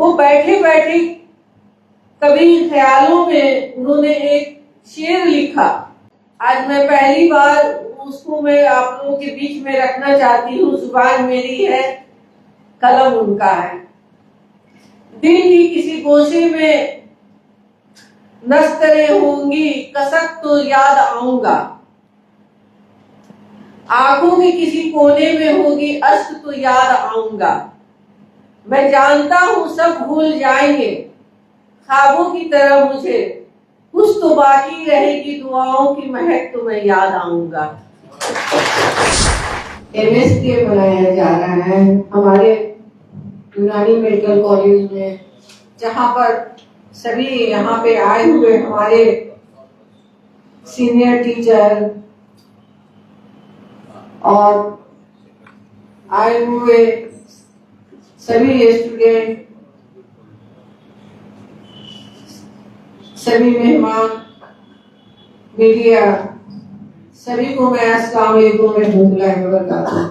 वो बैठे बैठे कभी ख्यालों में उन्होंने एक शेर लिखा। आज मैं पहली बार उसको मैं आप लोगों के बीच में रखना चाहती हूँ। जुबान मेरी है, कलम उनका है। दिल की किसी गोशे में नस्तरें होंगी, कसक तो याद आऊंगा। आंखों के किसी कोने में होगी अश्क तो याद आऊंगा। मैं जानता हूं सब भूल जाएंगे, ख्वाबों की तरह मुझे कुछ तो बाकी रहेगी, दुआओं की महक तो मैं याद आऊंगा। MSK बनाया जा रहा है हमारे यूनानी मेडिकल कॉलेज में, जहां पर सभी यहाँ पे आए हुए हमारे सीनियर टीचर और आए हुए सभी स्टूडेंट, सभी मेहमान, मीडिया, सभी को मैं अस्सलाम वालेकुम रहमतुल्लाहि व बरकातहू।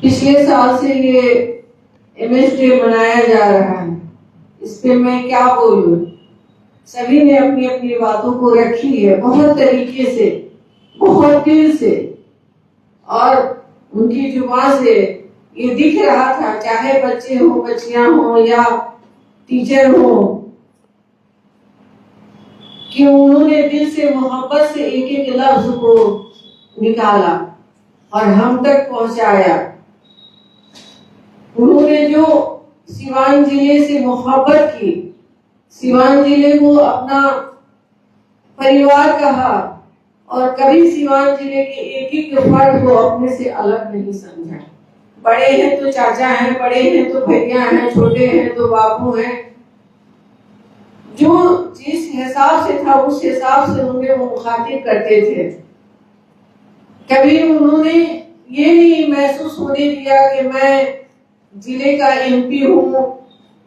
पिछले साल से ये MSK मनाया जा रहा है। इस पे मैं क्या बोलूं, सभी ने अपनी अपनी बातों को रखी है बहुत तरीके से, बहुत दिल से, और उनकी जुबान से ये दिख रहा था, चाहे बच्चे हो, बच्चियां हो या टीचर हो, कि उन्होंने दिल से मोहब्बत से एक एक लफ्ज को निकाला और हम तक पहुंचाया। उन्होंने जो सिवान जिले से मोहब्बत की, सिवान जिले को अपना परिवार कहा और कभी सिवान जिले के एक एक फर्द को अपने से अलग नहीं समझा। बड़े हैं तो चाचा हैं, बड़े हैं तो भैया हैं, छोटे हैं तो बापू हैं। जो जिस हिसाब से था उस हिसाब से उन्हें वो मुखातिब करते थे। कभी उन्होंने ये नहीं महसूस होने दिया कि मैं जिले का MP हूँ,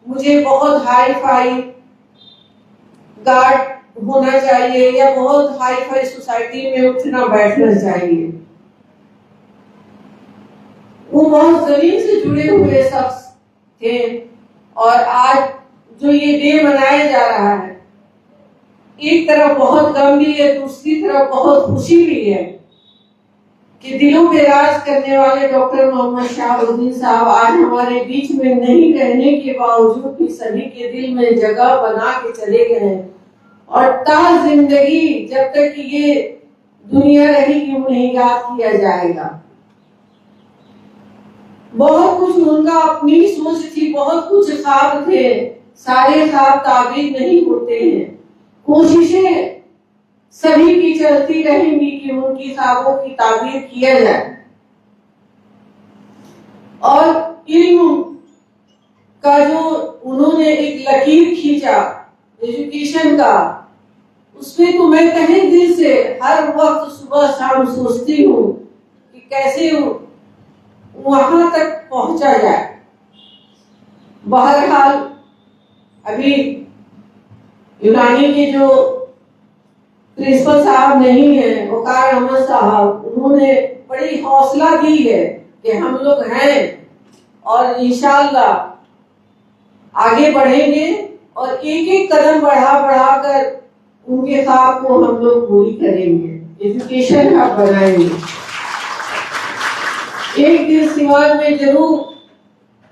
मुझे बहुत हाई फाई गार्ड होना चाहिए या बहुत हाई फाई सोसाइटी में उठना बैठना चाहिए। वो बहुत जमीन से जुड़े हुए शख्स थे। और आज जो ये डे मनाया जा रहा है, एक तरफ बहुत गम भी है, दूसरी तरफ बहुत खुशी भी है कि दिलों पे राज करने वाले डॉक्टर मोहम्मद शहाबुद्दीन साहब आज हमारे बीच में नहीं रहने के बावजूद भी सभी के दिल में जगह बना के चले गए हैं। और ता जिंदगी जब तक ये दुनिया रहेगी उन्हें याद किया जाएगा। बहुत कुछ उनका अपनी सोच थी, बहुत कुछ ख्वाब थे, सारे ख्वाब ताबीर नहीं होते हैं। कोशिशें सभी की चलती रहेंगी कि उनकी ख्वाबों की ताबीर किया जाए। और इल्म का जो उन्होंने एक लकीर खींचा एजुकेशन का, उसमें तो मैं तहे दिल से हर वक्त सुबह शाम सोचती हूँ कि कैसे वहां तक पहुंचा जाए। बहरहाल अभी यूनानी के जो प्रिंसिपल साहब नहीं है, वकार अहमद साहब, उन्होंने बड़ी हौसला दी है कि हम लोग हैं और इंशाअल्लाह आगे बढ़ेंगे और एक एक कदम बढ़ा बढ़ा कर उनके ख्वाब को हम लोग पूरी करेंगे, एजुकेशन हब बनाएंगे। एक दिन सिवान में जरूर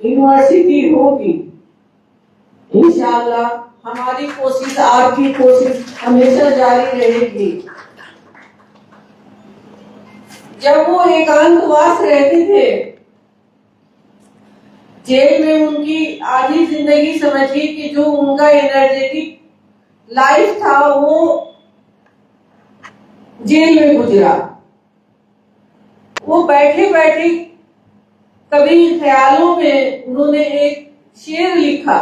यूनिवर्सिटी होगी इंशाअल्लाह। हमारी कोशिश, आपकी कोशिश हमेशा जारी रहेगी। जब वो एकांतवास रहते थे जेल में, उनकी आधी जिंदगी समझिए कि जो उनका एनर्जेटिक लाइफ था वो जेल में गुजरा। वो बैठे बैठे कभी ख्यालों में उन्होंने एक शेर लिखा।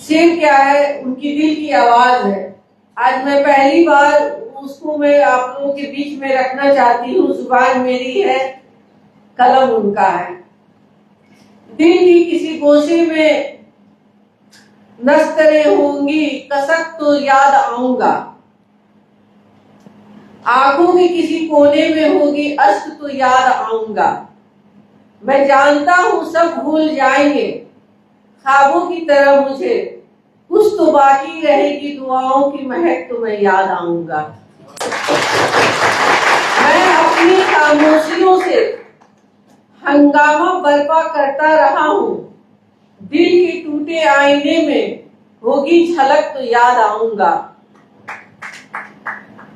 शेर क्या है? उनकी दिल की आवाज है। आज मैं पहली बार उसको मैं आप लोगों के बीच में रखना चाहती हूँ। जुबान मेरी है, कलम उनका है। दिल की किसी गोशे में नस्तरें होंगी, कसक तो याद आऊंगा। आंखों के किसी कोने में होगी अश्क तो याद आऊंगा। मैं जानता हूं सब भूल जाएंगे, ख्वाबों की तरह मुझे कुछ तो बाकी रहेगी, दुआओं की महक तो मैं याद आऊंगा। मैं अपनी खामोशियों से हंगामा बर्पा करता रहा हूं, दिल के टूटे आईने में होगी झलक तो याद आऊंगा।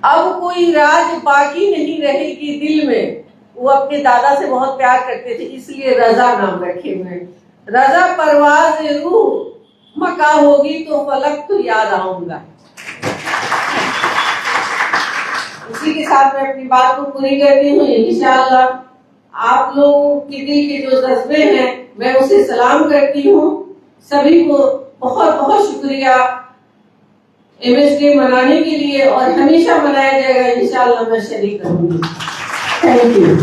अब कोई राज बाकी नहीं रहेगी दिल में। वो अपने दादा से बहुत प्यार करते थे, इसलिए रजा नाम रखे हुए। रजा परवाज रूह मका होगी तो फलक तो याद आऊंगा। इसी के साथ मैं अपनी बात को पूरी करती हूँ। इंशाअल्लाह आप लोगों के दिल के जो जज्बे हैं मैं उसे सलाम करती हूँ। सभी को बहुत बहुत शुक्रिया MS डे मनाने के लिए, और हमेशा मनाया जाएगा इंशाअल्लाह, मैं शरीक रहूंगी। Thank you.